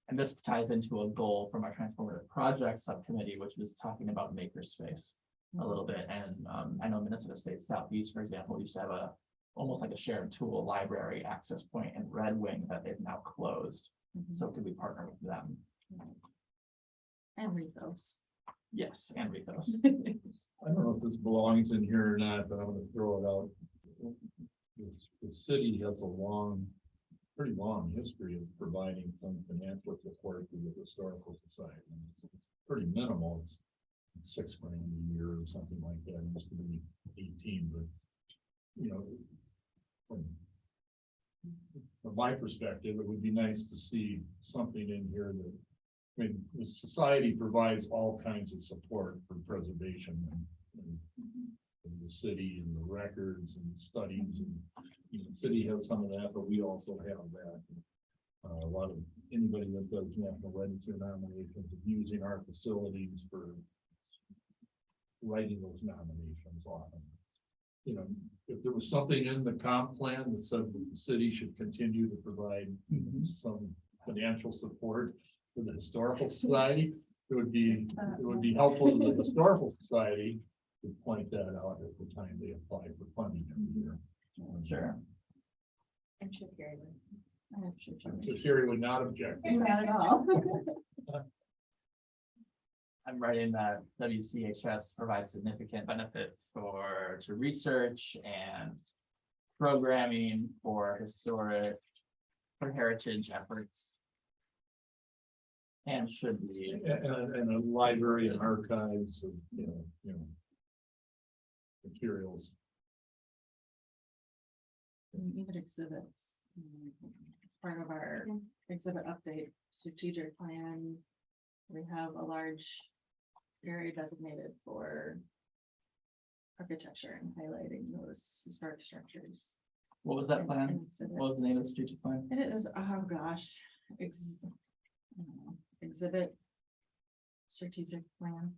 and this ties into a goal from our transformative projects subcommittee, which was talking about makerspace a little bit. And I know Minnesota State Southeast, for example, used to have almost like a shared tool library access point in Red Wing that they've now closed. Mhm. So could we partner with them? And read those. Yes, and read those. I don't know if this belongs in here or not, but I'm gonna throw it out. The city has a pretty long history of providing some financial support to the historical society. And it's pretty minimal. It's $6 grand a year or something like that. It used to be 18, but you know, from my perspective, it would be nice to see something in here that, I mean, the society provides all kinds of support for preservation and the city and the records and studies, and you know, the city has some of that, but we also have that. A lot of anybody that does national register nominations is using our facilities for writing those nominations often. You know, if there was something in the comp plan that said that the city should continue to provide some financial support for the historical society, it would be helpful to the historical society to point that out at the time they apply for funding every year. Sure. I'm sure Gary would. I'm sure Gary So Sherry would not object. would. Not at all. I'm writing that WCHS provides significant benefit to research and programming for heritage efforts. And should be. And a library and archives of, you know, materials. Even exhibits. As part of our exhibit update strategic plan, we have a large area designated for architecture and highlighting those historic structures. What was that in- plan? in exhibit. What was the name of the strategic plan? It is, oh gosh, I don't know, exhibit strategic plan,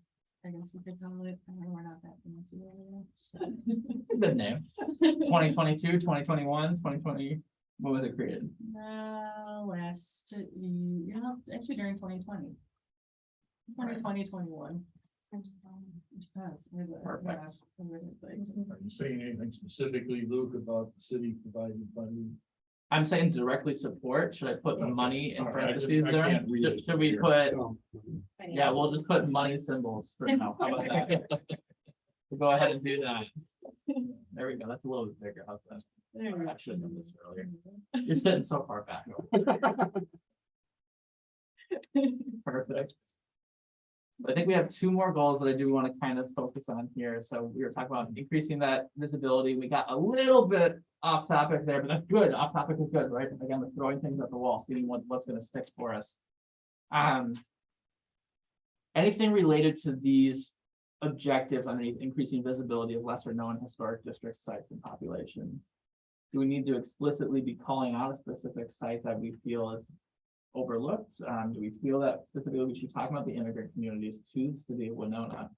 I guess you could call it. I know we're not that fancy. It's a good name. 2022, 2021, 2020. When was it created? Actually during 2020. 2020, 21. Perfect. Are you saying anything specifically, Luke, about the city providing funding? I'm saying directly support. Should I put the Okay. money in All right, I parentheses I there? can't read it Should we here. put, Oh, yeah, we'll just put money symbols for now. How about that? We'll go ahead and do that. There we go. That's a little bit bigger. How's that? I should have done this earlier. You're sitting so far back. Perfect. I think we have two more goals that I do want to kind of focus on here. So we were talking about increasing that visibility. We got a little bit off topic there, but that's good. Off topic is good, right? Again, we're throwing things at the wall, seeing what's going to stick for us. Anything related to these objectives underneath increasing visibility of lesser known historic district sites and population? Do we need to explicitly be calling out a specific site that we feel is overlooked? Do we feel that specifically we should talk about the immigrant communities to the city of Winona?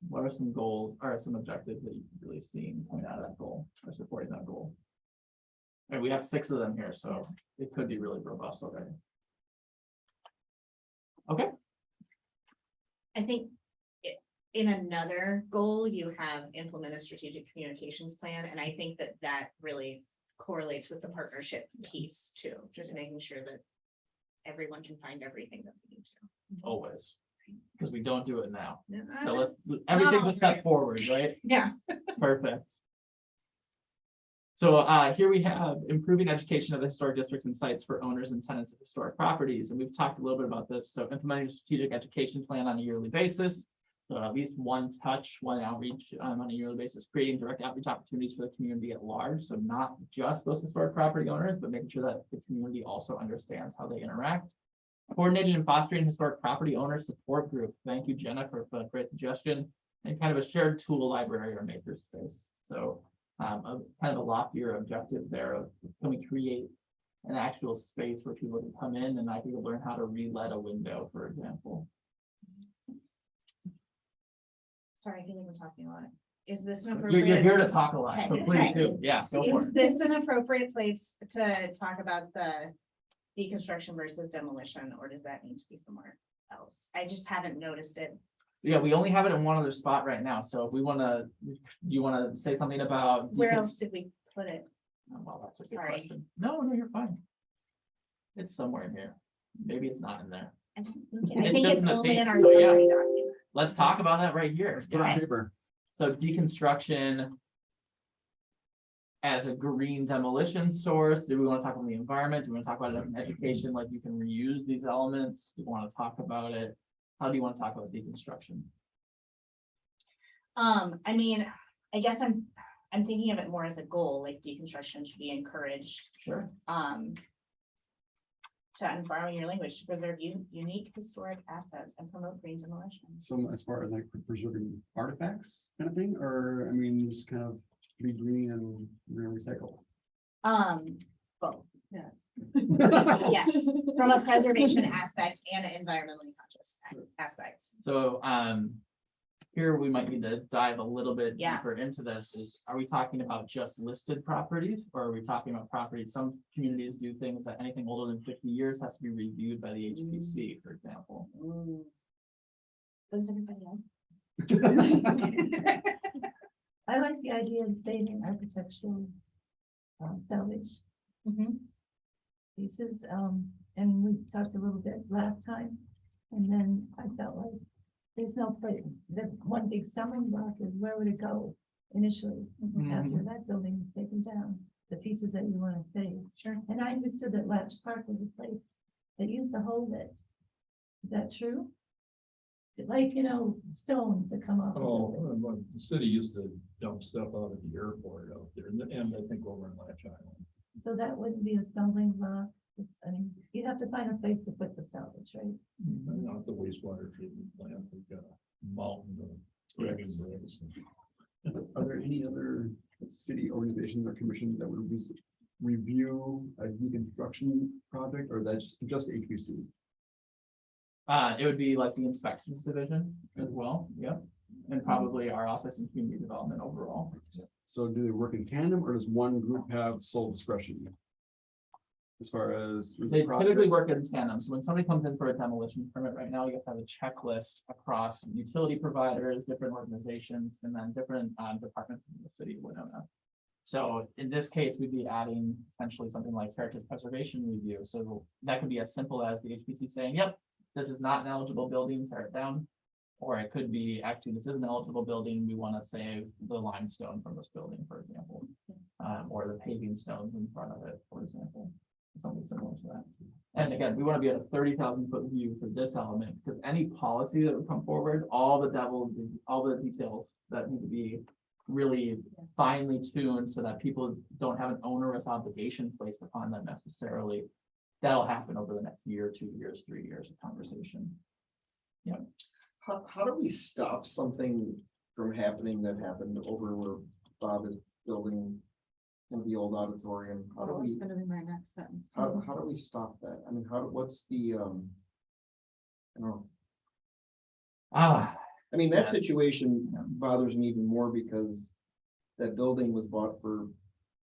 What are some goals or some objectives that you've really seen coming out of that goal or supporting that goal? And we have 6 of them here, so it could be really robust already. Okay. I think in another goal, you have implement a strategic communications plan, and I think that really correlates with the partnership piece too, just making sure that everyone can find everything that they need to. Always, because we don't do it now. Yeah. So everything's a step forward, right? Yeah. Perfect. So here we have improving education of the historic districts and sites for owners and tenants of historic properties. And we've talked a little bit about this. So implementing a strategic education plan on a yearly basis. So at least one outreach on a yearly basis, creating direct outreach opportunities for the community at large. So not just those historic property owners, but making sure that the community also understands how they interact. Coordinating and fostering historic property owner support group. Thank you, Jenna, for a great suggestion. and kind of a shared tool library or makerspace. So a kind of a loftier objective there of can we create an actual space where people can come in and I can learn how to relet a window, for example. Sorry, I think we're talking a lot. Is this an You're appropriate? here to talk a lot, so Okay, please okay. do. Yeah, go for Is it. this an appropriate place to talk about the deconstruction versus demolition, or does that need to be somewhere else? I just haven't noticed it. Yeah, we only have it in one other spot right now. So if we want to, you want to say something about? Where else did we put it? Oh, well, that's a good Sorry. question. No, you're fine. It's somewhere in here. Maybe it's not in there. I think It's just it's in the only in page, our so yeah. summary document. Let's talk about that right here. Put it on Yeah. paper. So deconstruction as a green demolition source. Do we want to talk about the environment? Do we want to talk about it in education? Like you can reuse these elements? Do you want to talk about it? How do you want to talk about deconstruction? I mean, I guess I'm thinking of it more as a goal, like deconstruction should be encouraged, Sure. to unborrowing your language, to preserve unique historic assets and promote green demolition. So as far as like preserving artifacts kind of thing, or I mean, just kind of be green and recycle. Both, Yes. yes, from a preservation aspect and an environmentally conscious aspect. So here we might need to dive a little bit Yeah. deeper into this. Are we talking about just listed properties or are we talking about properties? Some communities do things that anything older than 50 years has to be reviewed by the HPC, for example. What does everybody else? I like the idea of saving architectural salvage Mhm. pieces, and we talked a little bit last time. And then I felt like there's no place, the one big stumbling block is where would it go initially after that building is taken down, the pieces that you want to save. Sure. And I understood that Latch Park was a place that used to hold it. Is that true? Like, stones that come off. the Oh, building. well, the city used to dump stuff out at the airport out there, and I think over in Latch Island. So that wouldn't be a stumbling block. I mean, you'd have to find a place to put the salvage, right? Not the wastewater treatment plant, we've got a mountain of dragon bricks. Are there any other city organizations or commissions that would review a deconstruction project, or that's just HBC? It would be like the inspections division as well. Yep. And probably our office and community development overall. So do they work in tandem, or does one group have sole discretion? As far as. They typically work in tandem. So when somebody comes in for a demolition permit right now, you have to have a checklist across utility providers, different organizations, and then different departments in the city of Winona. So in this case, we'd be adding potentially something like heritage preservation review. So that could be as simple as the HPC saying, yep, this is not an eligible building, tear it down. Or it could be, actually, this is an eligible building, we want to save the limestone from this building, for example. Or the paving stones in front of it, for example, something similar to that. And again, we want to be at a 30,000 foot view for this element, because any policy that would come forward, all the details that need to be really finely tuned so that people don't have an onerous obligation placed upon them necessarily. That'll happen over the next year, 2 years, 3 years of conversation. Yeah. How do we stop something from happening that happened over where Bob is building in the old auditorium? How do That was we, gonna be my next sentence. how do we stop that? I mean, what's the, I don't know. Ah, I mean, that Yes. situation bothers me even more because that building was bought for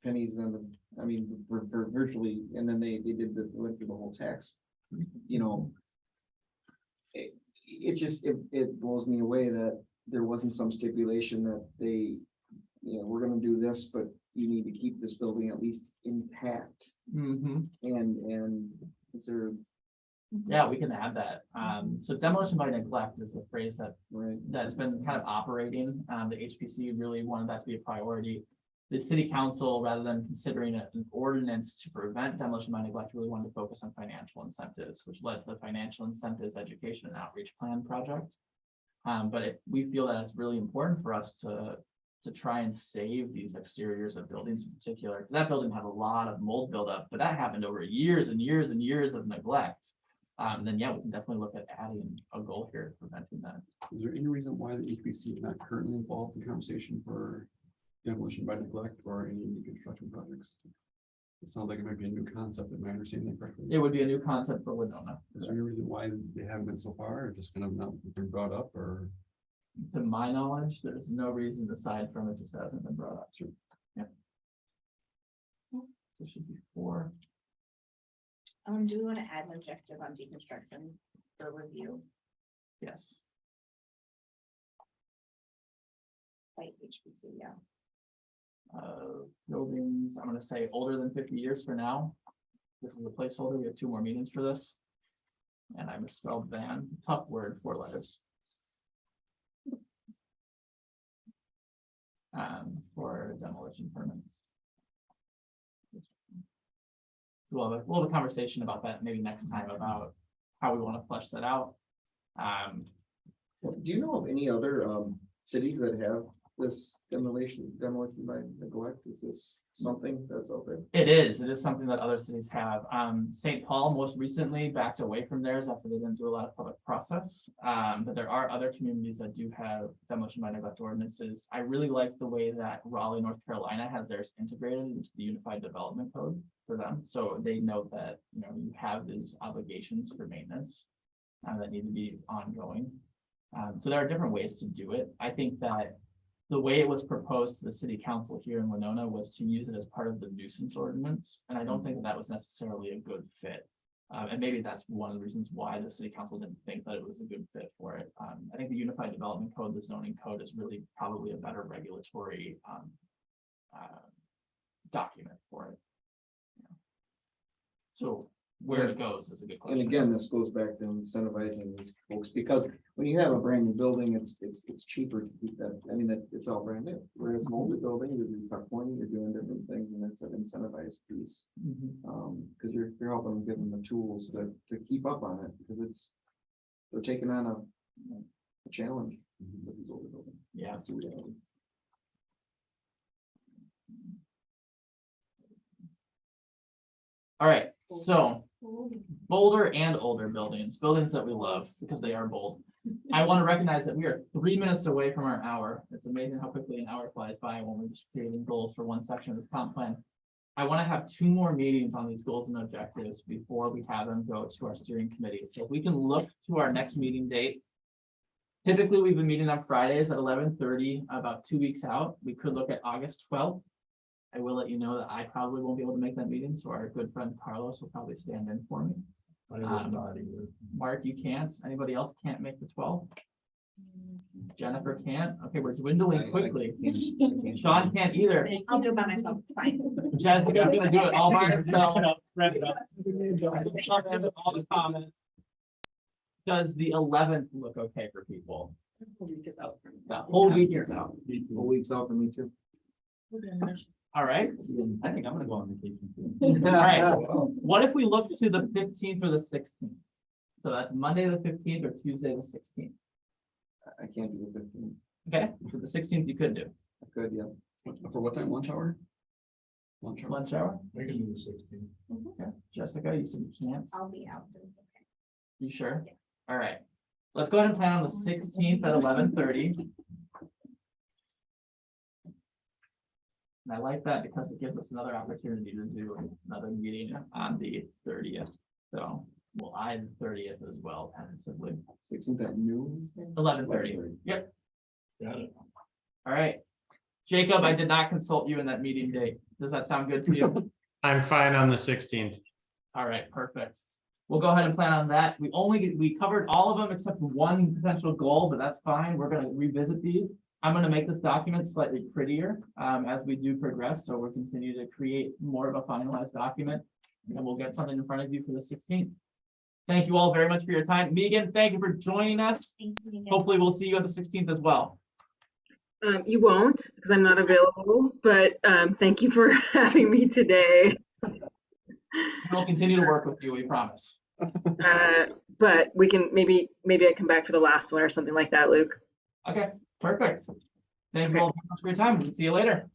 pennies and for virtually, and then they went through the whole tax, It just, it blows me away that there wasn't some stipulation that they, we're gonna do this, but you need to keep this building at least intact. mhm. And is there, Yeah, we can add that. So demolition by neglect is the phrase right? that's been kind of operating. The HPC really wanted that to be a priority. The city council, rather than considering an ordinance to prevent demolition by neglect, really wanted to focus on financial incentives, which led to the financial incentives education and outreach plan project. But we feel that it's really important for us to try and save these exteriors of buildings in particular, because that building had a lot of mold buildup, but that happened over years and years and years of neglect. then yeah, we can definitely look at adding a goal here, preventing that. Is there any reason why the HBC is not currently involved in conversation for demolition by neglect or any new construction projects? It sounds like it might be a new concept. Am I understanding that correctly? It would be a new concept for Winona. Is there any reason why they haven't been so far, or just kind of not been brought up, or? To my knowledge, there's no reason aside from it just hasn't been brought up. Yeah. There should be 4. Do we want to add an objective on deconstruction for review Yes. by HBC? Yeah. Buildings, I'm gonna say older than 50 years for now. This is a placeholder. We have 2 more meetings for this. And I misspelled van, tough word, 4 letters. For demolition permits. We'll have a conversation about that maybe next time about how we want to flesh that out. Do you know of any other cities that have this demolition by neglect? Is this something that's out there? It is something that other cities have. St. Paul most recently backed away from theirs after they didn't do a lot of public process. But there are other communities that do have demolition by neglect ordinances. I really like the way that Raleigh, North Carolina has theirs integrated into the Unified Development Code for them. So they know that, you have these obligations for maintenance that need to be ongoing. So there are different ways to do it. I think that the way it was proposed to the city council here in Winona was to use it as part of the nuisance ordinance. And I don't think that was necessarily a good fit. And maybe that's one of the reasons why the city council didn't think that it was a good fit for it. I think the Unified Development Code, the zoning code, is really probably a better regulatory document for it. So where it goes is a good question. And again, this goes back to incentivizing these folks, because when you have a brand new building, it's cheaper to keep that. I mean, that it's all brand new. Whereas an older building, you're pointing, you're doing different things, and it's an incentivized piece. Because you're helping them, give them the tools to keep up on it, because they're taking on a challenge with these older buildings. Yeah. That's the reality. All right, so bolder and older buildings that we love because they are bold. I want to recognize that we are 3 minutes away from our hour. It's amazing how quickly an hour flies by when we're just creating goals for one section of this comp plan. I want to have 2 more meetings on these goals and objectives before we have them go to our steering committee. So if we can look to our next meeting date. Typically, we've been meeting on Fridays at 11:30, about 2 weeks out. We could look at August 12th. I will let you know that I probably won't be able to make that meeting, so our good friend Carlos will probably stand in for me. I will not either. Mark, you can't. Anybody else can't make the 12th? Jennifer can't. Okay, we're dwindling quickly. Sean can't either. I'll do it by myself. It's fine. Jessica, I'm gonna do it all by myself. All the comments. Does the 11th look okay for people? The whole week is out. Whole week's out for me too. All right. I think I'm gonna go on vacation. All right. What if we look to the 15th or the 16th? So that's Monday the 15th or Tuesday the 16th. I can't do the 15. Okay, so the 16th you could do. I could, yeah. For what time, lunch hour? Lunch hour. Lunch hour. I can do the 16th. Okay. Jessica, you said you can't. I'll be out. This okay. You sure? Yeah. All right. Let's go ahead and plan on the 16th at 11:30. And I like that because it gives us another opportunity to do another meeting on the 30th. So we'll add the 30th as well, tentatively. 16th at noon. 11:30. Yep. Got it. All right. Jacob, I did not consult you in that meeting date. Does that sound good to you? I'm fine on the 16th. All right, perfect. We'll go ahead and plan on that. We covered all of them except one potential goal, but that's fine. We're going to revisit these. I'm going to make this document slightly prettier as we do progress. So we'll continue to create more of a finalized document, and we'll get something in front of you for the 16th. Thank you all very much for your time. Megan, thank you for joining us. Thank you, Megan. Hopefully we'll see you on the 16th as well. You won't, because I'm not available, but thank you for having me today. We'll continue to work with you, we promise. But we can maybe I come back for the last one or something like that, Luke. Okay, perfect. Thank you all very much for your time. We'll see you later.